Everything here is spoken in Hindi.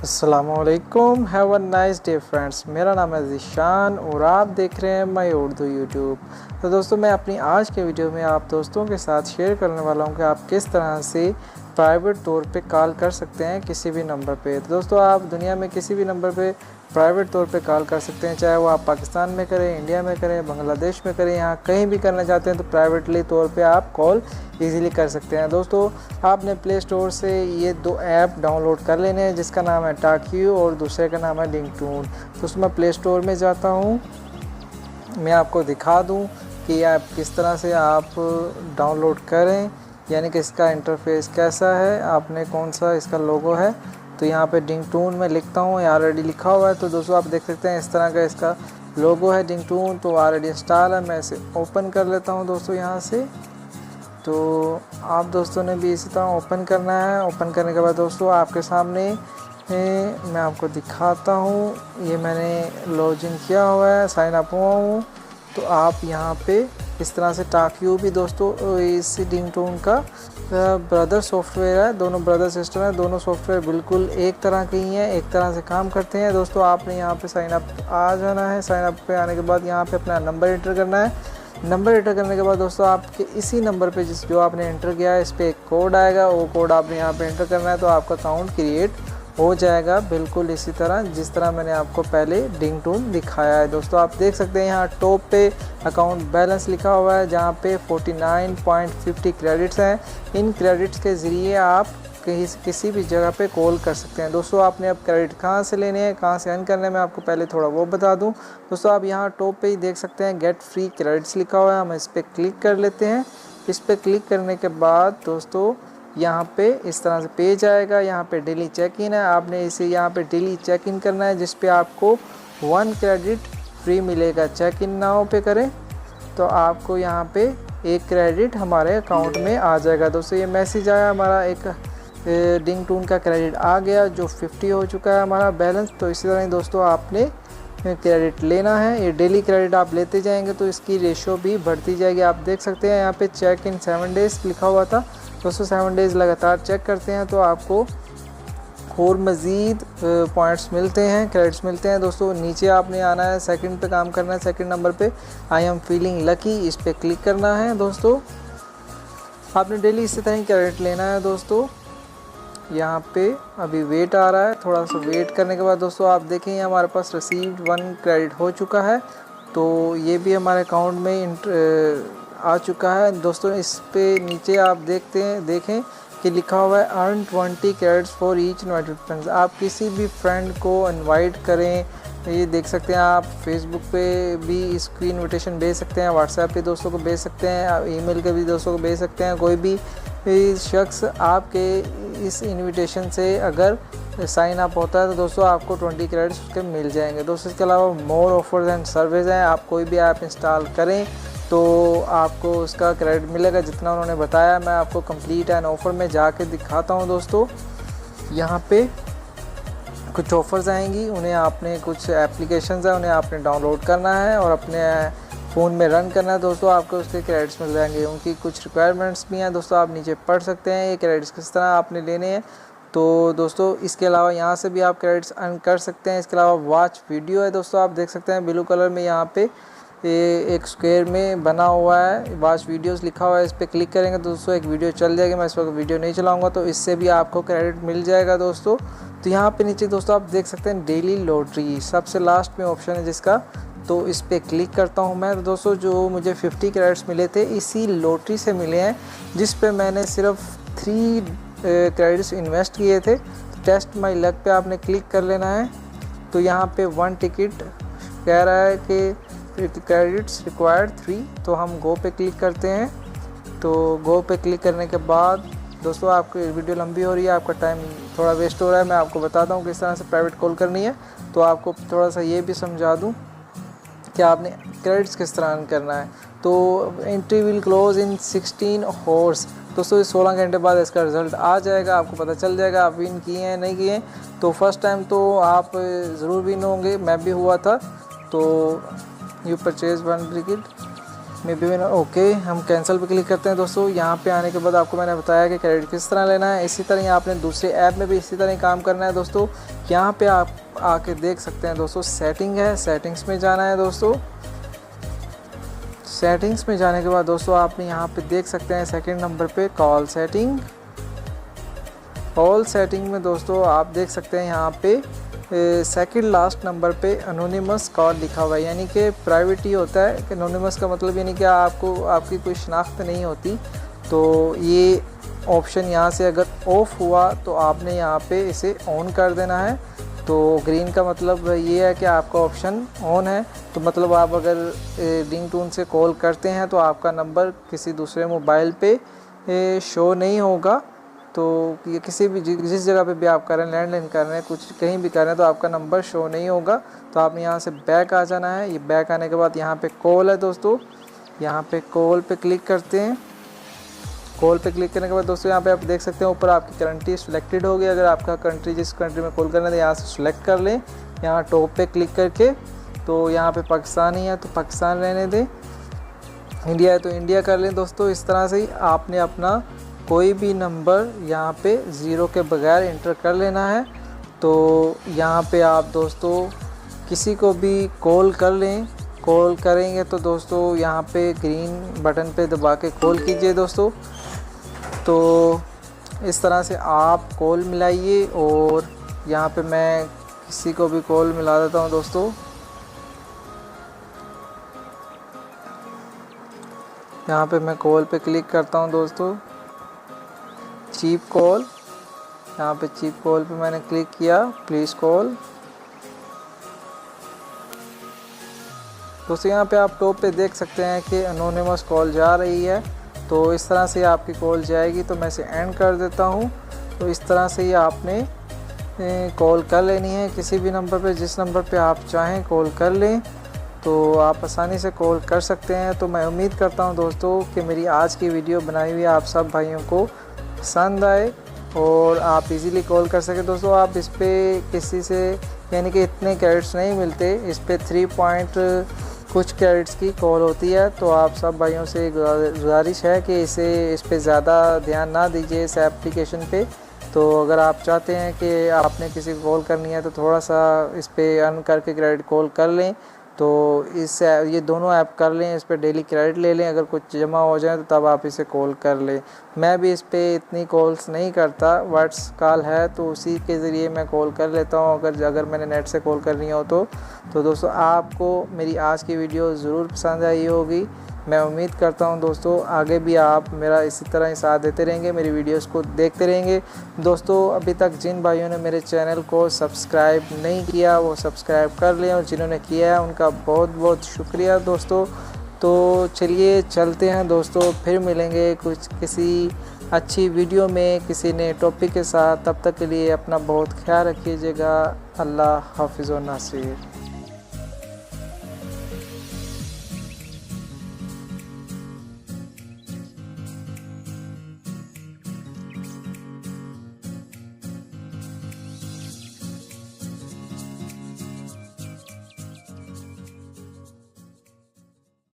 अस्सलामुअलैकुम, have a nice day friends. मेरा नाम है ज़ीशान और आप देख रहे हैं माई उर्दू यूट्यूब। तो दोस्तों, मैं अपनी आज के वीडियो में आप दोस्तों के साथ शेयर करने वाला हूं कि आप किस तरह से प्राइवेट तौर पे कॉल कर सकते हैं किसी भी नंबर पे। तो दोस्तों, आप दुनिया में किसी भी नंबर पे प्राइवेट तौर पे कॉल कर सकते हैं, चाहे वो आप पाकिस्तान में करें, इंडिया में करें, बांग्लादेश में करें, यहाँ कहीं भी करना चाहते हैं तो प्राइवेटली तौर पे आप कॉल इजीली कर सकते हैं। दोस्तों, आपने प्ले स्टोर से ये दो ऐप डाउनलोड कर लेने हैं, जिसका नाम है टॉकयू और दूसरे का नाम है रिंगटोन। तो उसमें प्ले स्टोर में जाता हूँ, मैं आपको दिखा दूँ कि ऐप किस तरह से आप डाउनलोड करें, यानी कि इसका इंटरफेस कैसा है, आपने कौन सा इसका लोगो है। तो यहाँ पे रिंगटोन में लिखता हूँ, ये ऑलरेडी लिखा हुआ है। तो दोस्तों, आप देख सकते हैं इस तरह का इसका लोगो है रिंगटोन, तो ऑलरेडी इंस्टॉल है। मैं इसे ओपन कर लेता हूँ दोस्तों यहाँ से। तो आप दोस्तों ने भी इसी तरह ओपन करना है। ओपन करने के बाद दोस्तों आपके सामने मैं आपको दिखाता हूँ, ये मैंने लॉगिन किया हुआ है, साइन अप हुआ हूँ। तो आप यहाँ पे इस तरह से टॉकयू भी दोस्तों इस रिंगटोन का ब्रदर सॉफ्टवेयर है, दोनों ब्रदर सिस्टर हैं, दोनों सॉफ्टवेयर बिल्कुल एक तरह के ही हैं, एक तरह से काम करते हैं। दोस्तों, आपने यहाँ पे साइन अप आ जाना है। साइन अप पे आने के बाद यहाँ पे अपना नंबर एंटर करना है। नंबर एंटर करने के बाद दोस्तों आपके इसी नंबर पे जो आपने एंटर किया है, इस पर एक कोड आएगा, वो कोड आपने यहाँ पे एंटर करना है, तो आपका अकाउंट क्रिएट हो जाएगा बिल्कुल इसी तरह जिस तरह मैंने आपको पहले रिंगटोन दिखाया है। दोस्तों, आप देख सकते हैं यहाँ टॉप पे अकाउंट बैलेंस लिखा हुआ है, जहाँ पे 49.50 क्रेडिट्स हैं। इन क्रेडिट्स के ज़रिए आप किसी भी जगह पे कॉल कर सकते हैं। दोस्तों, आपने अब क्रेडिट कहाँ से लेने हैं, कहाँ से अर्न करने में, आपको पहले थोड़ा वो बता दूं। दोस्तों, आप यहाँ टॉप पे ही देख सकते हैं गेट फ्री क्रेडिट्स लिखा हुआ है, हम इस पर क्लिक कर लेते हैं। इस पर क्लिक करने के बाद दोस्तों यहाँ पे इस तरह से पेज आएगा, यहाँ पे डेली चेक इन है, आपने इसे यहाँ पे डेली चेक इन करना है, जिस पे आपको 1 क्रेडिट फ्री मिलेगा। चेक इन नाउ पे करें तो आपको यहाँ पे 1 क्रेडिट हमारे अकाउंट में आ जाएगा। दोस्तों, ये मैसेज आया, हमारा एक रिंगटोन का क्रेडिट आ गया, जो 50 हो चुका है हमारा बैलेंस। तो इसी तरह दोस्तों आपने क्रेडिट लेना है, ये डेली क्रेडिट आप लेते जाएंगे तो इसकी रेशो भी बढ़ती जाएगी। आप देख सकते हैं यहाँ पे चेक इन 7 डेज़ लिखा हुआ था। दोस्तों, 7 डेज़ लगातार चेक करते हैं तो आपको और मज़ीद पॉइंट्स मिलते हैं, क्रेडिट्स मिलते हैं। दोस्तों, नीचे आपने आना है, सेकंड पे काम करना है, सेकंड नंबर पे आई एम फीलिंग लकी, इस पर क्लिक करना है। दोस्तों, आपने डेली इसी तरह ही क्रेडिट लेना है। दोस्तों, यहाँ पे अभी वेट आ रहा है, थोड़ा सा वेट करने के बाद दोस्तों आप देखें हमारे पास रिसीव्ड 1 क्रेडिट हो चुका है, तो ये भी हमारे अकाउंट में आ चुका है। दोस्तों, इस पे नीचे आप देखें कि लिखा हुआ है earn 20 credits for each invited friends. आप किसी भी फ्रेंड को इनवाइट करें, ये देख सकते हैं आप फेसबुक पे भी इसकी इनविटेशन भेज सकते हैं, व्हाट्सएप पे दोस्तों को भेज सकते हैं, आप ईमेल के भी दोस्तों को भेज सकते हैं। कोई भी शख्स आपके इस इनविटेशन से अगर साइन अप होता है तो दोस्तों आपको 20 क्रेडिट्स उसके मिल जाएंगे। दोस्तों, इसके अलावा मोर ऑफर्स एंड सर्विस हैं, आप कोई भी ऐप इंस्टॉल करें तो आपको उसका क्रेडिट मिलेगा जितना उन्होंने बताया। मैं आपको कंप्लीट एंड ऑफ़र में जाके दिखाता हूं। दोस्तों, यहाँ पे कुछ ऑफ़र्स आएंगी, उन्हें आपने कुछ एप्लीकेशंस हैं, उन्हें आपने डाउनलोड करना है और अपने फ़ोन में रन करना है। दोस्तों, आपको उसके क्रेडिट्स मिल जाएंगे, उनकी कुछ रिक्वायरमेंट्स भी हैं। दोस्तों, आप नीचे पढ़ सकते हैं ये क्रेडिट्स किस तरह आपने लेने हैं। तो दोस्तों, इसके अलावा यहाँ से भी आप क्रेडिट्स अर्न कर सकते हैं। इसके अलावा वॉच वीडियो है। दोस्तों, आप देख सकते हैं ब्लू कलर में यहाँ पे ये एक स्क्वायर में बना हुआ है, वॉच वीडियोस लिखा हुआ है, इस पर क्लिक करेंगे तो दोस्तों एक वीडियो चल जाएगी। मैं इस वक्त वीडियो नहीं चलाऊंगा, तो इससे भी आपको क्रेडिट मिल जाएगा। दोस्तों, तो यहाँ पे नीचे दोस्तों आप देख सकते हैं डेली लॉटरी सबसे लास्ट में ऑप्शन है जिसका, तो इस पर क्लिक करता हूँ मैं। तो दोस्तों, जो मुझे 50 क्रेडिट्स मिले थे इसी लॉटरी से मिले हैं, जिस पे मैंने सिर्फ 3 क्रेडिट्स इन्वेस्ट किए थे। तो टेस्ट माई लक पे आपने क्लिक कर लेना है। तो यहाँ पे 1 टिकट कह रहा है कि क्रेडिट्स रिक्वायर्ड 3, तो हम गो पे क्लिक करते हैं। तो गो पे क्लिक करने के बाद दोस्तों आपकी वीडियो लंबी हो रही है, आपका टाइम थोड़ा वेस्ट हो रहा है। मैं आपको बताता हूँ किस तरह से प्राइवेट कॉल करनी है। तो आपको थोड़ा सा ये भी समझा दूँ कि आपने क्रेडिट्स किस तरह अर्न करना है। तो entry will close in 16 hours. दोस्तों, इस 16 घंटे बाद इसका रिज़ल्ट आ जाएगा, आपको पता चल जाएगा आप विन किए हैं नहीं किए। तो फर्स्ट टाइम तो आप ज़रूर विन होंगे, मैं भी हुआ था। तो you purchase 1 ticket may be मैंने ओके हम कैंसिल पे क्लिक करते हैं दोस्तों। यहाँ पे आने के बाद आपको मैंने बताया कि क्रेडिट किस तरह लेना है। इसी तरह आपने दूसरे ऐप में भी इसी तरह काम करना है दोस्तों। यहाँ पे आप आके देख सकते हैं दोस्तों, सेटिंग है, सेटिंग्स में जाना है दोस्तों। सेटिंग्स में जाने के बाद दोस्तों आपने यहाँ पे देख सकते हैं सेकंड नंबर पे कॉल सेटिंग। कॉल सेटिंग में दोस्तों आप देख सकते हैं यहाँ पे सेकंड लास्ट नंबर पे अनोनिमस कॉल लिखा हुआ है, यानी कि प्राइवेट ही होता है। कि अनोनिमस का मतलब यानी कि आपकी कोई शनाख्त नहीं होती। तो ये ऑप्शन यहाँ से अगर ऑफ़ हुआ तो आपने यहाँ पे इसे ऑन कर देना है। तो ग्रीन का मतलब ये है कि आपका ऑप्शन ऑन है। तो मतलब आप अगर रिंगटोन से कॉल करते हैं तो आपका नंबर किसी दूसरे मोबाइल पे शो नहीं होगा। तो ये किसी भी जिस जगह पे भी आप कर रहे हैं, लैंडलाइन कर रहे हैं, कुछ कहीं भी कर रहे हैं, तो आपका नंबर शो नहीं होगा। तो आपने यहाँ से बैक आ जाना है। ये बैक आने के बाद यहाँ पे कॉल है दोस्तों, यहाँ पे कॉल पे क्लिक करते हैं। कॉल पे क्लिक करने के बाद दोस्तों यहाँ पे आप देख सकते हैं ऊपर आपकी कंट्री सिलेक्टेड होगी। अगर आपका कंट्री जिस कंट्री में कॉल करना है तो यहाँ से सिलेक्ट कर लें। यहाँ टॉप पे क्लिक करके तो यहाँ पे पाकिस्तान ही है तो पाकिस्तान रहने दें, इंडिया है तो इंडिया कर लें दोस्तों। इस तरह से ही आपने अपना कोई भी नंबर यहाँ पे ज़ीरो के बगैर इंटर कर लेना है। तो यहाँ पे आप दोस्तों किसी को भी कॉल कर लें। कॉल करेंगे तो दोस्तों यहाँ पे ग्रीन बटन पे दबा के कॉल कीजिए दोस्तों। तो इस तरह से आप कॉल मिलाइए। और यहाँ पे मैं किसी को भी कॉल मिला देता हूँ दोस्तों। यहाँ पे मैं कॉल पे क्लिक करता हूँ दोस्तों, चीप कॉल। यहाँ पे चीप कॉल पे मैंने क्लिक किया, प्लीज़ कॉल। दोस्तों यहाँ पे आप टॉप पे देख सकते हैं कि अनोनिमस कॉल जा रही है। तो इस तरह से आपकी कॉल जाएगी। तो मैं इसे एंड कर देता हूँ। तो इस तरह से ही आपने कॉल कर लेनी है किसी भी नंबर पे, जिस नंबर पे आप चाहें कॉल कर लें। तो आप आसानी से कॉल कर सकते हैं। तो मैं उम्मीद करता हूं दोस्तों कि मेरी आज की वीडियो बनाई हुई आप सब भाइयों को पसंद आए और आप इजीली कॉल कर सकें दोस्तों। आप इस पर किसी से यानी कि इतने क्रेडिट्स नहीं मिलते, इस पर 3 पॉइंट कुछ क्रेडिट्स की कॉल होती है। तो आप सब भाइयों से गुजारिश है कि इस पे ज़्यादा ध्यान ना दीजिए इस एप्लीकेशन पे। तो अगर आप चाहते हैं कि आपने किसी को कॉल करनी है तो थोड़ा सा इस पे अर्न करके क्रेडिट कॉल कर लें। तो ये दोनों ऐप कर लें, इस पे डेली क्रेडिट ले लें। अगर कुछ जमा हो जाए तो तब आप इसे कॉल कर लें। मैं भी इस पे इतनी कॉल्स नहीं करता, व्हाट्स कॉल है तो उसी के ज़रिए मैं कॉल कर लेता हूँ अगर मैंने नेट से कॉल करनी हो तो दोस्तों आपको मेरी आज की वीडियो ज़रूर पसंद आई होगी। मैं उम्मीद करता हूं दोस्तों आगे भी आप मेरा इसी तरह ही साथ देते रहेंगे, मेरी वीडियोस को देखते रहेंगे। दोस्तों अभी तक जिन भाइयों ने मेरे चैनल को सब्सक्राइब नहीं किया वो सब्सक्राइब कर लें, और जिन्होंने किया है उनका बहुत बहुत शुक्रिया दोस्तों। तो चलिए चलते हैं दोस्तों, फिर मिलेंगे किसी अच्छी वीडियो में किसी नए टॉपिक के साथ। तब तक के लिए अपना बहुत ख्याल रखिएगा। अल्लाह हाफिज़ व नासिर।